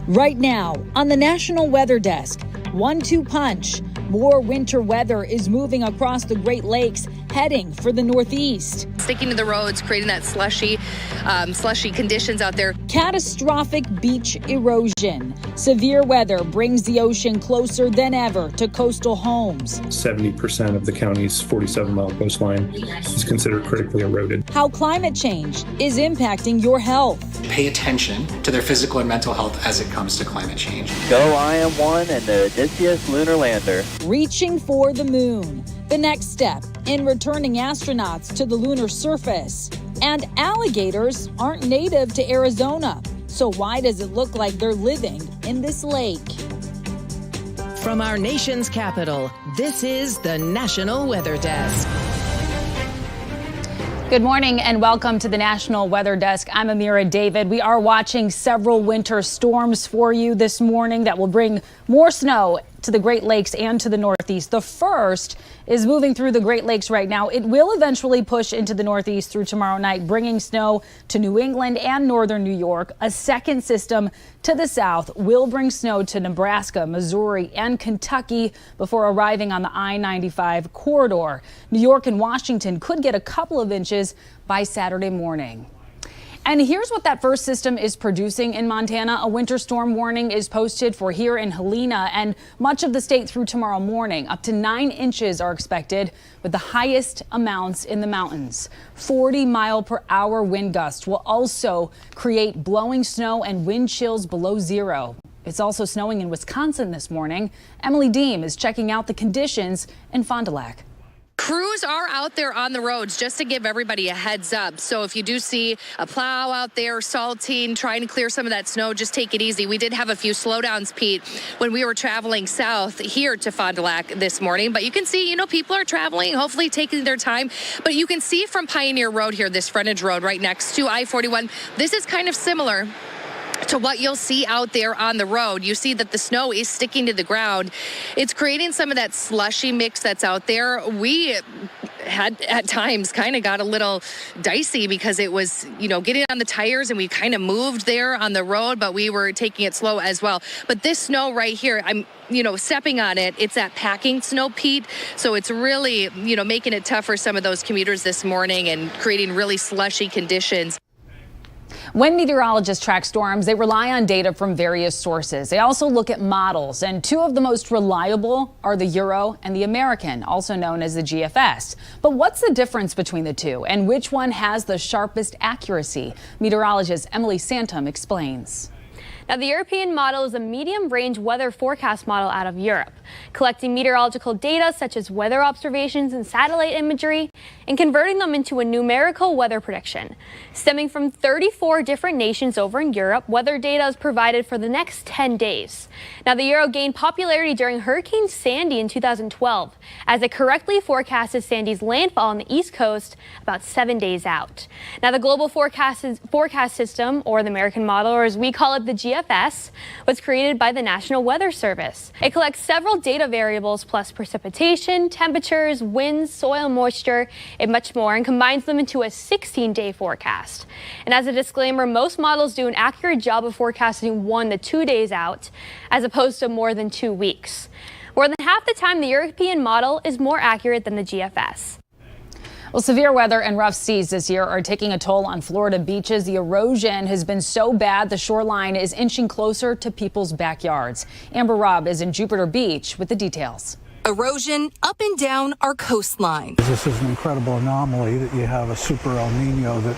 Right now, on the National Weather Desk, 1-2 punch. More winter weather is moving across the Great Lakes, heading for the Northeast. Sticking to the roads, creating that slushy conditions out there. Catastrophic beach erosion. Severe weather brings the ocean closer than ever to coastal homes. 70% of the county's 47-mile coastline is considered critically eroded. How climate change is impacting your health. Pay attention to their physical and mental health as it comes to climate change. Go IM-1 and the Odysseus lunar lander. Reaching for the moon. The next step in returning astronauts to the lunar surface. And alligators aren't native to Arizona. So why does it look like they're living in this lake? From our nation's capital, this is the National Weather Desk. Good morning and welcome to the National Weather Desk. I'm Amira David. We are watching several winter storms for you this morning that will bring more snow to the Great Lakes and to the Northeast. The first is moving through the Great Lakes right now. It will eventually push into the Northeast through tomorrow night, bringing snow to New England and northern New York. A second system to the south will bring snow to Nebraska, Missouri, and Kentucky before arriving on the I-95 corridor. New York and Washington could get a couple of inches by Saturday morning. And here's what that first system is producing in Montana. A winter storm warning is posted for here in Helena and much of the state through tomorrow morning. Up to 9 inches are expected, with the highest amounts in the mountains. 40-mile-per-hour wind gusts will also create blowing snow and wind chills below zero. It's also snowing in Wisconsin this morning. Emily Deem is checking out the conditions in Fond du Lac. Crews are out there on the roads, just to give everybody a heads up. So if you do see a plow out there salting, trying to clear some of that snow, just take it easy. We did have a few slowdowns, Pete, when we were traveling south here to Fond du Lac this morning. But you can see, people are traveling, hopefully taking their time. But you can see from Pioneer Road here, this frontage road right next to I-41, this is kind of similar to what you'll see out there on the road. You see that the snow is sticking to the ground. It's creating some of that slushy mix that's out there. We had at times kind of got a little dicey because it was, getting on the tires, and we kind of moved there on the road, but we were taking it slow as well. But this snow right here, I'm stepping on it. It's that packing snow, Pete. So it's really, making it tough for some of those commuters this morning and creating really slushy conditions. When meteorologists track storms, they rely on data from various sources. They also look at models, and two of the most reliable are the Euro and the American, also known as the GFS. But what's the difference between the two, and which one has the sharpest accuracy? Meteorologist Emily Santum explains. Now, the European model is a medium-range weather forecast model out of Europe, collecting meteorological data such as weather observations and satellite imagery and converting them into a numerical weather prediction. Stemming from 34 different nations over in Europe, weather data is provided for the next 10 days. Now, the Euro gained popularity during Hurricane Sandy in 2012, as it correctly forecasted Sandy's landfall on the East Coast about 7 days out. Now, the global forecast system, or the American model, or as we call it, the GFS, was created by the National Weather Service. It collects several data variables plus precipitation, temperatures, winds, soil moisture, and much more, and combines them into a 16-day forecast. And as a disclaimer, most models do an accurate job of forecasting 1 to 2 days out, as opposed to more than 2 weeks. More than half the time, the European model is more accurate than the GFS. Well, severe weather and rough seas this year are taking a toll on Florida beaches. The erosion has been so bad the shoreline is inching closer to people's backyards. Amber Robb is in Jupiter Beach with the details. Erosion up and down our coastline. This is an incredible anomaly that you have a super El Nino that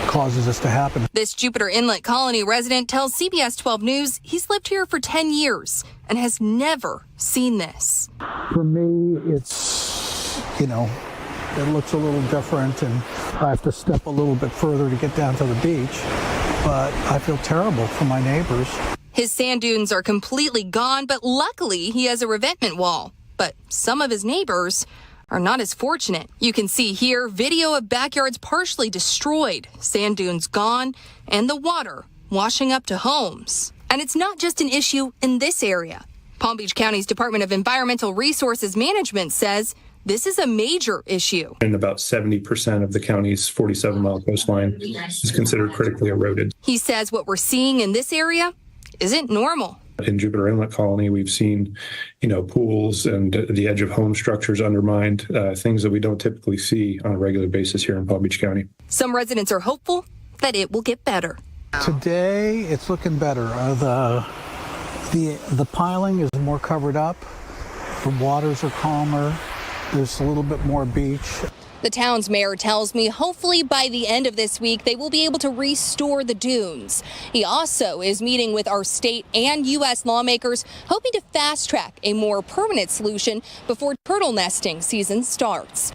causes this to happen. This Jupiter Inlet Colony resident tells CBS 12 News he's lived here for 10 years and has never seen this. For me, it's, it looks a little different, and I have to step a little bit further to get down to the beach, but I feel terrible for my neighbors. His sand dunes are completely gone, but luckily he has a revetment wall. But some of his neighbors are not as fortunate. You can see here video of backyards partially destroyed, sand dunes gone, and the water washing up to homes. And it's not just an issue in this area. Palm Beach County's Department of Environmental Resources Management says this is a major issue. And about 70% of the county's 47-mile coastline is considered critically eroded. He says what we're seeing in this area isn't normal. In Jupiter Inlet Colony, we've seen, pools and the edge of home structures undermined, things that we don't typically see on a regular basis here in Palm Beach County. Some residents are hopeful that it will get better. Today, it's looking better. The piling is more covered up. The waters are calmer. There's a little bit more beach. The town's mayor tells me hopefully by the end of this week, they will be able to restore the dunes. He also is meeting with our state and U.S. lawmakers, hoping to fast track a more permanent solution before turtle nesting season starts.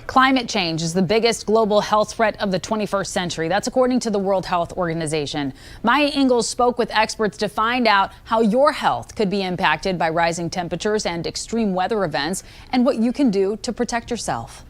Climate change is the biggest global health threat of the 21st century. That's according to the World Health Organization. Maya Ingalls spoke with experts to find out how your health could be impacted by rising temperatures and extreme weather events and what you can do to protect yourself.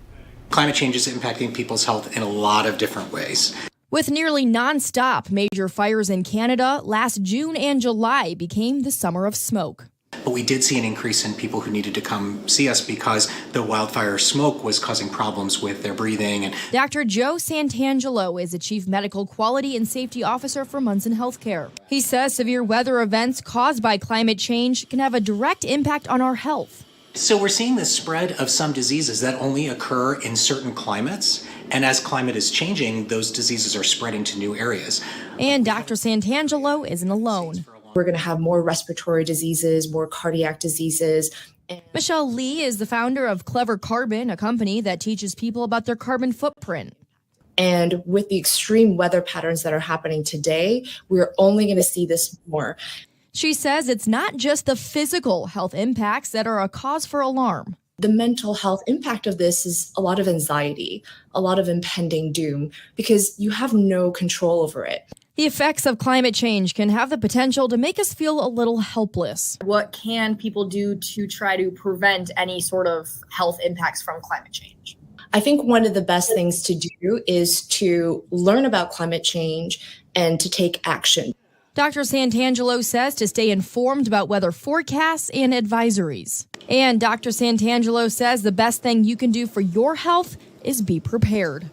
Climate change is impacting people's health in a lot of different ways. With nearly nonstop major fires in Canada, last June and July became the summer of smoke. But we did see an increase in people who needed to come see us because the wildfire smoke was causing problems with their breathing. And Dr. Joe Santangelo is the Chief Medical Quality and Safety Officer for Munson Healthcare. He says severe weather events caused by climate change can have a direct impact on our health. so we're seeing the spread of some diseases that only occur in certain climates. And as climate is changing, those diseases are spreading to new areas. And Dr. Santangelo isn't alone. We're going to have more respiratory diseases, more cardiac diseases. Michelle Lee is the founder of Clever Carbon, a company that teaches people about their carbon footprint. And with the extreme weather patterns that are happening today, we're only going to see this more. She says it's not just the physical health impacts that are a cause for alarm. The mental health impact of this is a lot of anxiety, a lot of impending doom, because you have no control over it. The effects of climate change can have the potential to make us feel a little helpless. What can people do to try to prevent any sort of health impacts from climate change? I think one of the best things to do is to learn about climate change and to take action. Dr. Santangelo says to stay informed about weather forecasts and advisories. And Dr. Santangelo says the best thing you can do for your health is be prepared.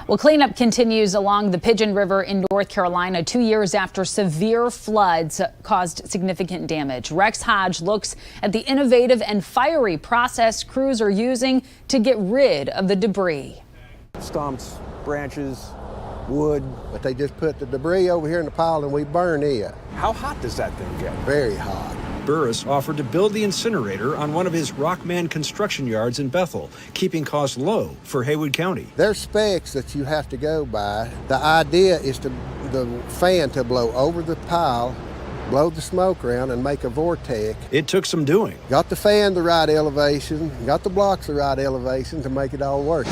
Well, cleanup continues along the Pigeon River in North Carolina 2 years after severe floods caused significant damage. Rex Hodge looks at the innovative and fiery process crews are using to get rid of the debris. Stumps, branches, wood. But they just put the debris over here in the pile and we burn it. How hot does that thing get? Very hot. Burris offered to build the incinerator on one of his Rockman construction yards in Bethel, keeping costs low for Haywood County. There's specs that you have to go by. The idea is the fan to blow over the pile, blow the smoke around, and make a vortex. It took some doing. Got the fan the right elevation, got the blocks the right elevation to make it all work.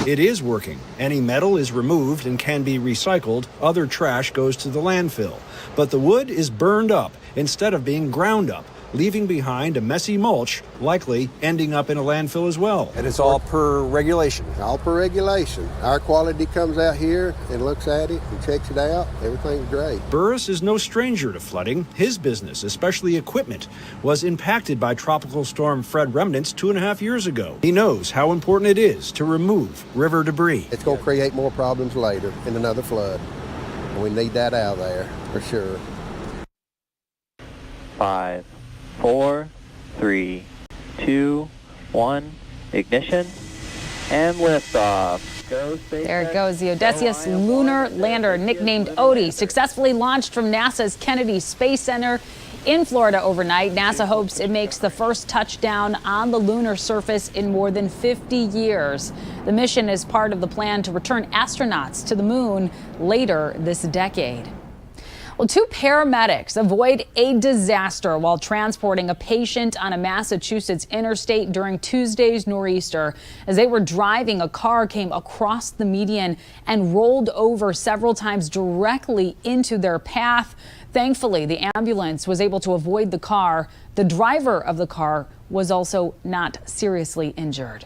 It is working. Any metal is removed and can be recycled. Other trash goes to the landfill. But the wood is burned up instead of being ground up, leaving behind a messy mulch, likely ending up in a landfill as well. And it's all per regulation? All per regulation. Our quality comes out here and looks at it and checks it out. Everything's great. Burris is no stranger to flooding. His business, especially equipment, was impacted by Tropical Storm Fred remnants 2.5 years ago. He knows how important it is to remove river debris. It's going to create more problems later in another flood. And we need that out of there for sure. 5, 4, 3, 2, 1, ignition, and liftoff. There it goes. The Odysseus lunar lander, nicknamed Odie, successfully launched from NASA's Kennedy Space Center in Florida overnight. NASA hopes it makes the first touchdown on the lunar surface in more than 50 years. The mission is part of the plan to return astronauts to the moon later this decade. Well, 2 paramedics avoid a disaster while transporting a patient on a Massachusetts interstate during Tuesday's nor'easter. As they were driving, a car came across the median and rolled over several times directly into their path. Thankfully, the ambulance was able to avoid the car. The driver of the car was also not seriously injured.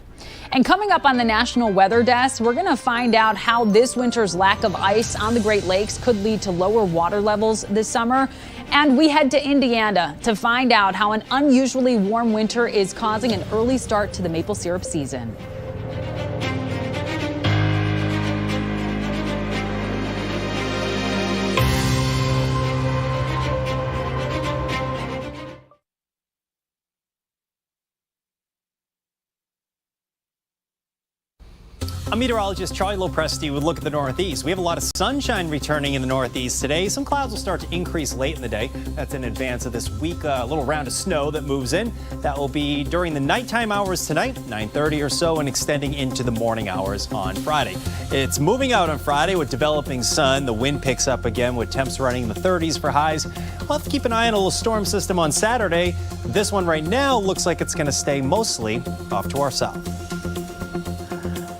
And coming up on the National Weather Desk, we're going to find out how this winter's lack of ice on the Great Lakes could lead to lower water levels this summer. And we head to Indiana to find out how an unusually warm winter is causing an early start to the maple syrup season. I'm meteorologist Charlie Lopresti would look at the Northeast. We have a lot of sunshine returning in the Northeast today. Some clouds will start to increase late in the day. That's in advance of this week, a little round of snow that moves in. That will be during the nighttime hours tonight, 9:30 or so, and extending into the morning hours on Friday. It's moving out on Friday with developing sun. The wind picks up again with temps running in the 30s for highs. We'll have to keep an eye on a little storm system on Saturday. This one right now looks like it's going to stay mostly off to our south.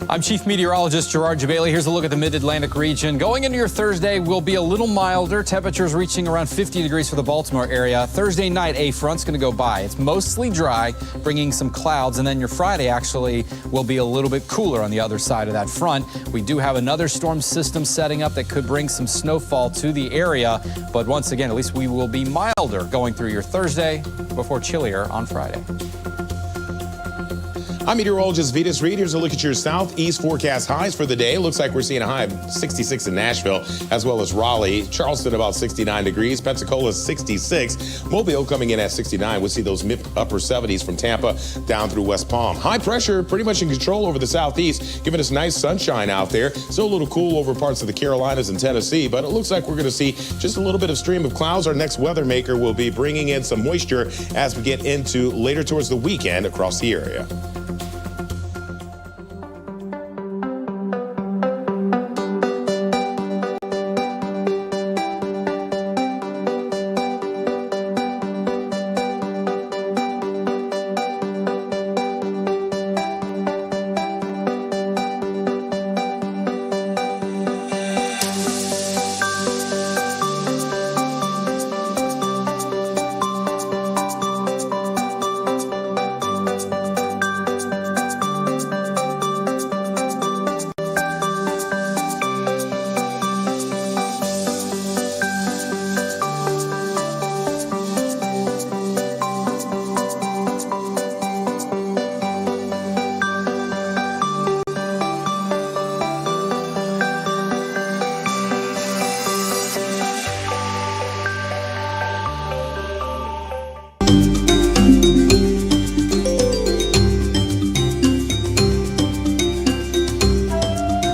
I'm Chief Meteorologist Gerard Jabali. Here's a look at the Mid-Atlantic region. Going into your Thursday will be a little milder. Temperatures reaching around 50 degrees for the Baltimore area. Thursday night, a front's going to go by. It's mostly dry, bringing some clouds. And then your Friday actually will be a little bit cooler on the other side of that front. We do have another storm system setting up that could bring some snowfall to the area. But once again, at least we will be milder going through your Thursday before chillier on Friday. I'm meteorologist Vitas Reed. Here's a look at your southeast forecast highs for the day. Looks like we're seeing a high of 66 in Nashville, as well as Raleigh. Charleston about 69 degrees. Pensacola 66. Mobile coming in at 69. We'll see those mid-upper 70s from Tampa down through West Palm. High pressure pretty much in control over the southeast, giving us nice sunshine out there. Still a little cool over parts of the Carolinas and Tennessee, but it looks like we're going to see just a little bit of stream of clouds. Our next weather maker will be bringing in some moisture as we get into later towards the weekend across the area.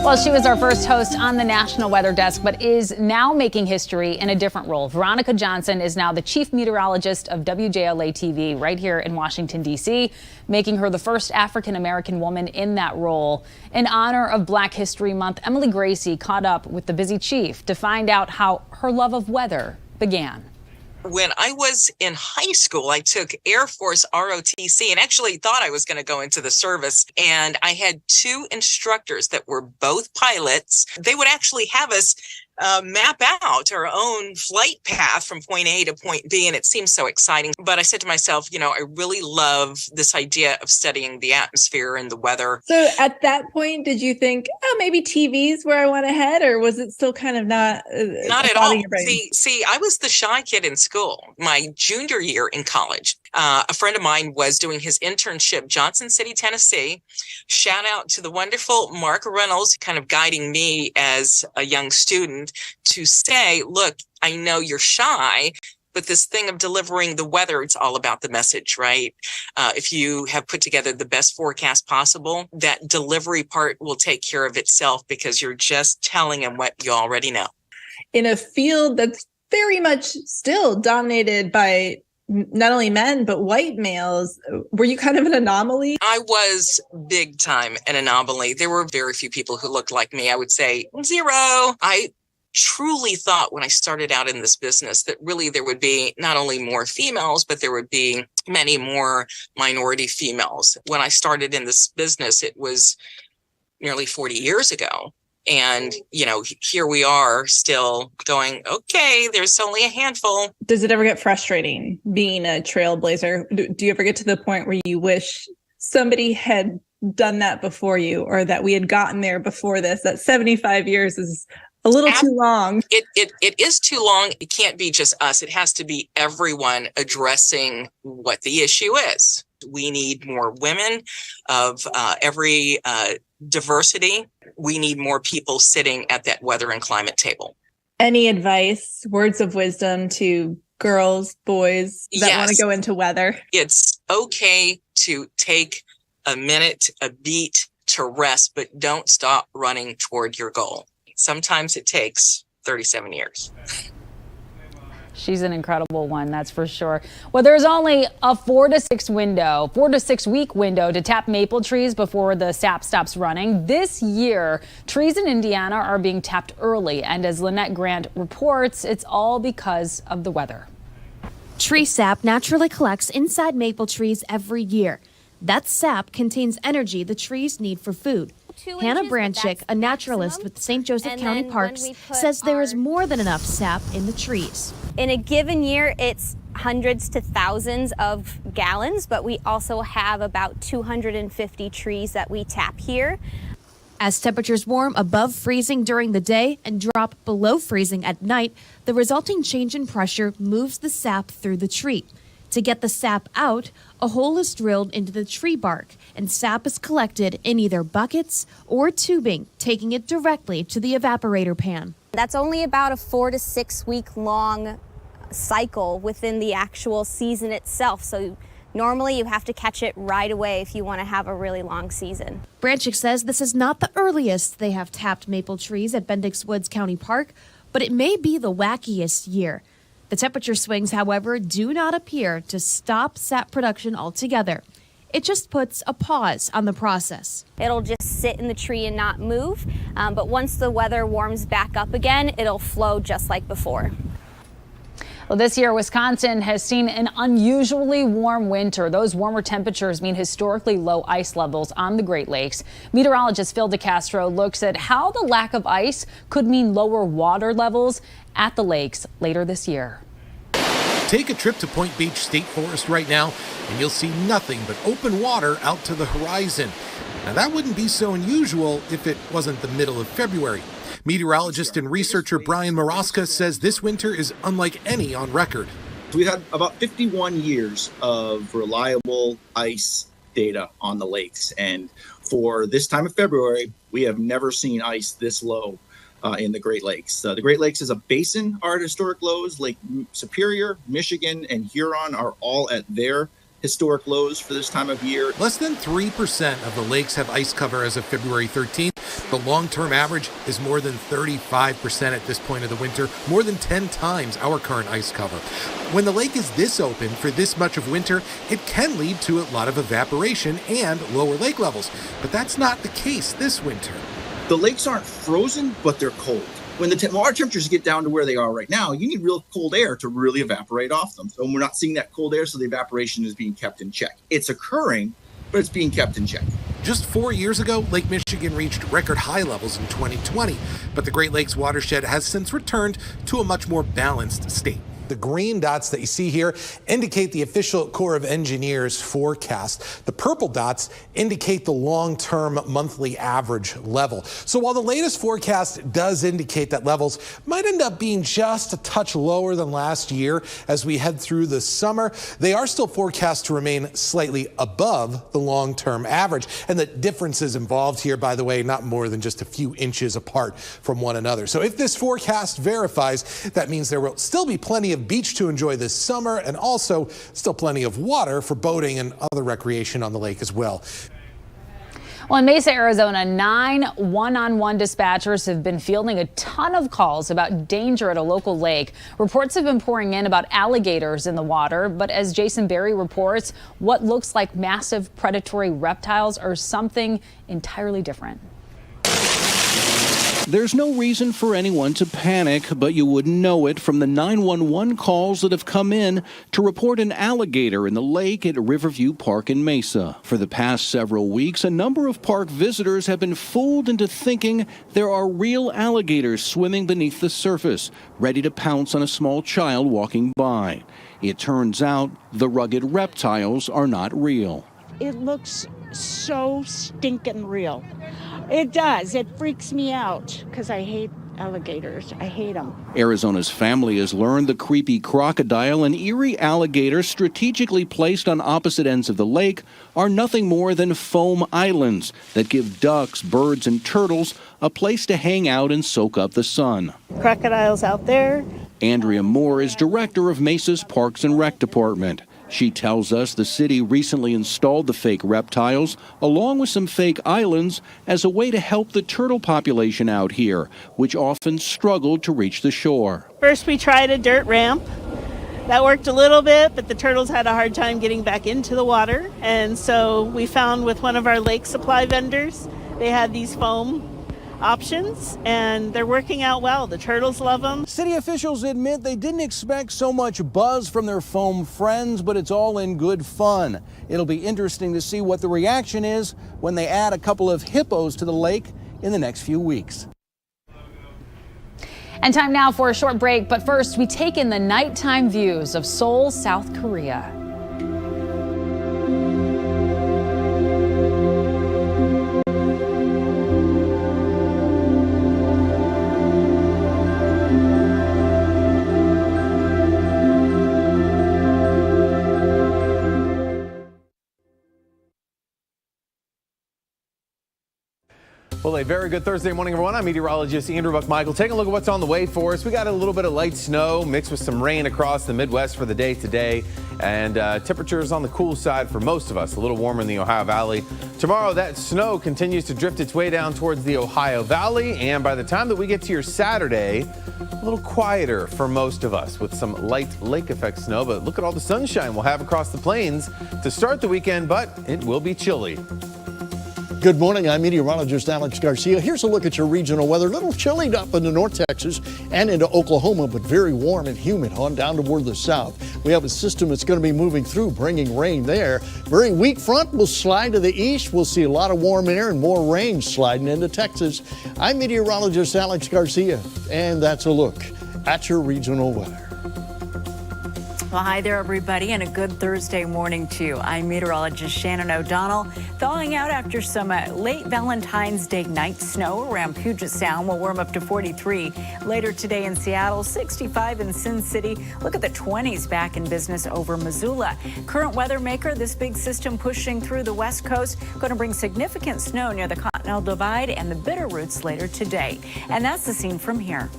Well, she was our first host on the National Weather Desk, but is now making history in a different role. Veronica Johnson is now the chief meteorologist of WJLA-TV right here in Washington, D.C., making her the first African-American woman in that role. In honor of Black History Month, Emily Gracie caught up with the busy chief to find out how her love of weather began. When I was in high school, I took Air Force ROTC and actually thought I was going to go into the service. And I had two instructors that were both pilots. They would actually have us map out our own flight path from point A to point B. And it seemed so exciting. But I said to myself, you know, I really love this idea of studying the atmosphere and the weather. So at that point, did you think, oh, maybe TV's where I want to head? Or was it still kind of not at all? See, I was the shy kid in school. My junior year in college, a friend of mine was doing his internship, Johnson City, Tennessee. Shout out to the wonderful Mark Reynolds, kind of guiding me as a young student to say, look, I know you're shy, but this thing of delivering the weather, it's all about the message, right? If you have put together the best forecast possible, that delivery part will take care of itself because you're just telling them what you already know. In a field that's very much still dominated by not only men, but white males, were you kind of an anomaly? I was big time an anomaly. There were very few people who looked like me. I would say 0. I truly thought when I started out in this business that really there would be not only more females, but there would be many more minority females. When I started in this business, it was nearly 40 years ago. And, you know, here we are still going, okay, there's only a handful. Does it ever get frustrating being a trailblazer? Do you ever get to the point where you wish somebody had done that before you, or that we had gotten there before this? That 75 years is a little too long. It is too long. It can't be just us. It has to be everyone addressing what the issue is. We need more women of every diversity. We need more people sitting at that weather and climate table. Any advice, words of wisdom to girls, boys that want to go into weather? It's okay to take a minute, a beat to rest, but don't stop running toward your goal. Sometimes it takes 37 years. She's an incredible one, that's for sure. Well, there's only a 4 to 6 week window to tap maple trees before the sap stops running. This year, trees in Indiana are being tapped early, and as Lynette Grant reports, it's all because of the weather. Tree sap naturally collects inside maple trees every year. That sap contains energy the trees need for food. Hannah Branchick, a naturalist with St. Joseph County Parks, says there is more than enough sap in the trees. In a given year, it's hundreds to thousands of gallons, but we also have about 250 trees that we tap here. As temperatures warm above freezing during the day and drop below freezing at night, the resulting change in pressure moves the sap through the tree. To get the sap out, a hole is drilled into the tree bark, and sap is collected in either buckets or tubing, taking it directly to the evaporator pan. That's only about a 4 to 6 week long cycle within the actual season itself. So normally you have to catch it right away if you want to have a really long season. Branchick says this is not the earliest they have tapped maple trees at Bendix Woods County Park, but it may be the wackiest year. The temperature swings, however, do not appear to stop sap production altogether. It just puts a pause on the process. It'll just sit in the tree and not move, but once the weather warms back up again, it'll flow just like before. Well, this year, Wisconsin has seen an unusually warm winter. Those warmer temperatures mean historically low ice levels on the Great Lakes. Meteorologist Phil DeCastro looks at how the lack of ice could mean lower water levels at the lakes later this year. Take a trip to Point Beach State Forest right now, and you'll see nothing but open water out to the horizon. Now, that wouldn't be so unusual if it wasn't the middle of February. Meteorologist and researcher Brian Moroska says this winter is unlike any on record. We had about 51 years of reliable ice data on the lakes. And for this time of February, we have never seen ice this low in the Great Lakes. The Great Lakes is a basin are at historic lows. Lake Superior, Michigan, and Huron are all at their historic lows for this time of year. Less than 3% of the lakes have ice cover as of February 13th. The long-term average is more than 35% at this point of the winter, more than 10 times our current ice cover. When the lake is this open for this much of winter, it can lead to a lot of evaporation and lower lake levels. But that's not the case this winter. The lakes aren't frozen, but they're cold. When the water temperatures get down to where they are right now, you need real cold air to really evaporate off them. So we're not seeing that cold air, so the evaporation is being kept in check. It's occurring, but it's being kept in check. Just 4 years ago, Lake Michigan reached record high levels in 2020, but the Great Lakes watershed has since returned to a much more balanced state. The green dots that you see here indicate the official Corps of Engineers forecast. The purple dots indicate the long-term monthly average level. So while the latest forecast does indicate that levels might end up being just a touch lower than last year as we head through the summer, they are still forecast to remain slightly above the long-term average. And the differences involved here, by the way, not more than just a few inches apart from one another. So if this forecast verifies, that means there will still be plenty of beach to enjoy this summer, and also still plenty of water for boating and other recreation on the lake as well. Well, in Mesa, Arizona, 9 one-on-one dispatchers have been fielding a ton of calls about danger at a local lake. Reports have been pouring in about alligators in the water, but as Jason Berry reports, what looks like massive predatory reptiles are something entirely different. There's no reason for anyone to panic, but you wouldn't know it from the 911 calls that have come in to report an alligator in the lake at Riverview Park in Mesa. For the past several weeks, a number of park visitors have been fooled into thinking there are real alligators swimming beneath the surface, ready to pounce on a small child walking by. It turns out the rugged reptiles are not real. It looks so stinking real. It does. It freaks me out because I hate alligators. I hate them. Arizona's family has learned the creepy crocodile and eerie alligator strategically placed on opposite ends of the lake are nothing more than foam islands that give ducks, birds, and turtles a place to hang out and soak up the sun. Crocodiles out there. Andrea Moore is director of Mesa's Parks and Rec Department. She tells us the city recently installed the fake reptiles along with some fake islands as a way to help the turtle population out here, which often struggled to reach the shore. First we tried a dirt ramp. That worked a little bit, but the turtles had a hard time getting back into the water. And so we found with one of our lake supply vendors, they had these foam options, and they're working out well. The turtles love them. City officials admit they didn't expect so much buzz from their foam friends, but it's all in good fun. It'll be interesting to see what the reaction is when they add a couple of hippos to the lake in the next few weeks. And time now for a short break, but first we take in the nighttime views of Seoul, South Korea. Well, a very good Thursday morning, everyone. I'm meteorologist Andrew Buckmichael. Taking a look at what's on the way for us. We got a little bit of light snow mixed with some rain across the Midwest for the day today. And temperatures on the cool side for most of us, a little warmer in the Ohio Valley. Tomorrow, that snow continues to drift its way down towards the Ohio Valley. And by the time that we get to your Saturday, a little quieter for most of us with some light lake effect snow. But look at all the sunshine we'll have across the plains to start the weekend, but it will be chilly. Good morning. I'm meteorologist Alex Garcia. Here's a look at your regional weather. A little chilly up into North Texas and into Oklahoma, but very warm and humid on down toward the south. We have a system that's going to be moving through, bringing rain there. Very weak front will slide to the east. We'll see a lot of warm air and more rain sliding into Texas. I'm meteorologist Alex Garcia, and that's a look at your regional weather. Well, hi there, everybody, and a good Thursday morning to you. I'm meteorologist Shannon O'Donnell. Thawing out after some late Valentine's Day night snow around Puget Sound. Will warm up to 43 later today in Seattle, 65 in Sin City. Look at the 20s back in business over Missoula. Current weather maker, this big system pushing through the west coast, going to bring significant snow near the Continental Divide and the Bitterroots later today. And that's the scene from here.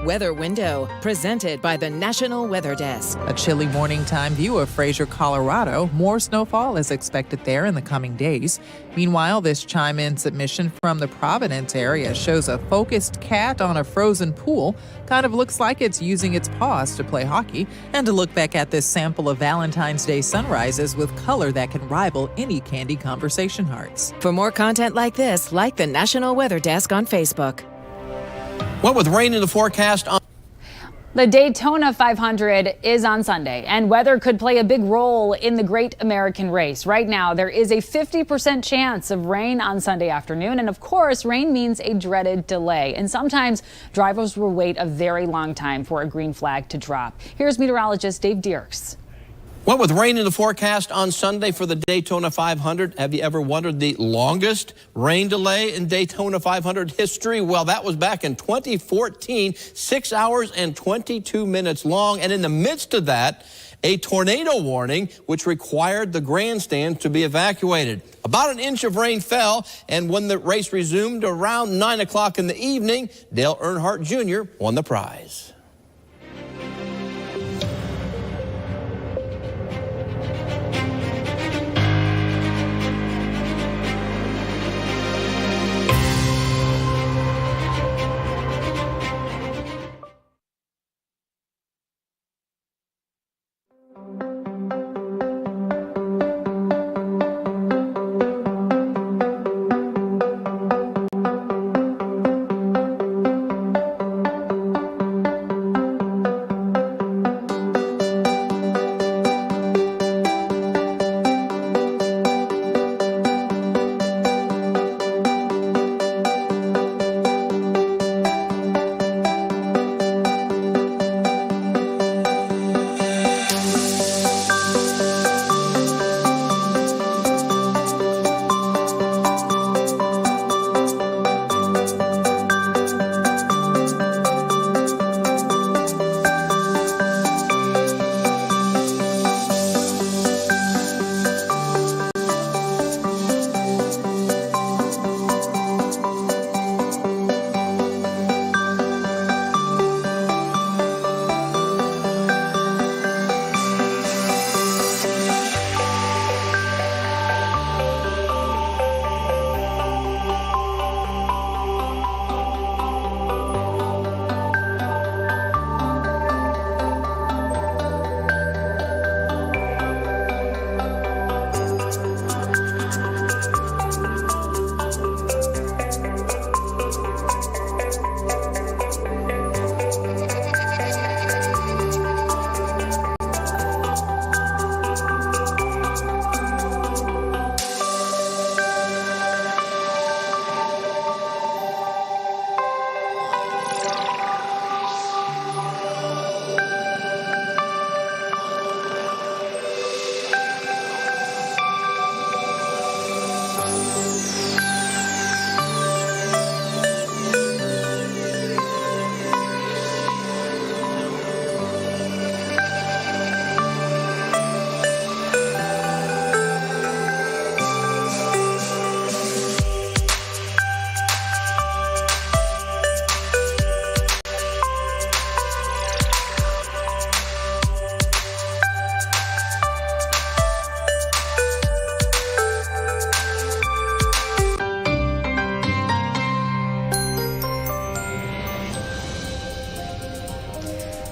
Weather Window, presented by the National Weather Desk. A chilly morning time view of Fraser, Colorado. More snowfall is expected there in the coming days. Meanwhile, this chime-in submission from the Providence area shows a focused cat on a frozen pool. Kind of looks like it's using its paws to play hockey. And to look back at this sample of Valentine's Day sunrises with color that can rival any candy conversation hearts. For more content like this, like the National Weather Desk on Facebook. Well, with rain in the forecast on the Daytona 500 is on Sunday, and weather could play a big role in the Great American Race. Right now, there is a 50% chance of rain on Sunday afternoon, and of course, rain means a dreaded delay. And sometimes drivers will wait a very long time for a green flag to drop. Here's meteorologist Dave Dierks. Well, with rain in the forecast on Sunday for the Daytona 500, have you ever wondered the longest rain delay in Daytona 500 history? Well, that was back in 2014, 6 hours and 22 minutes long. And in the midst of that, a tornado warning, which required the grandstand to be evacuated. About an inch of rain fell, and when the race resumed around 9 o'clock in the evening, Dale Earnhardt Jr. won the prize.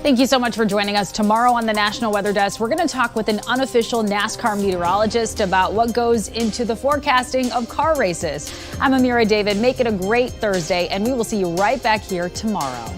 Thank you so much for joining us. Tomorrow on the National Weather Desk, we're going to talk with an unofficial NASCAR meteorologist about what goes into the forecasting of car races. I'm Amira David. Make it a great Thursday, and we will see you right back here tomorrow.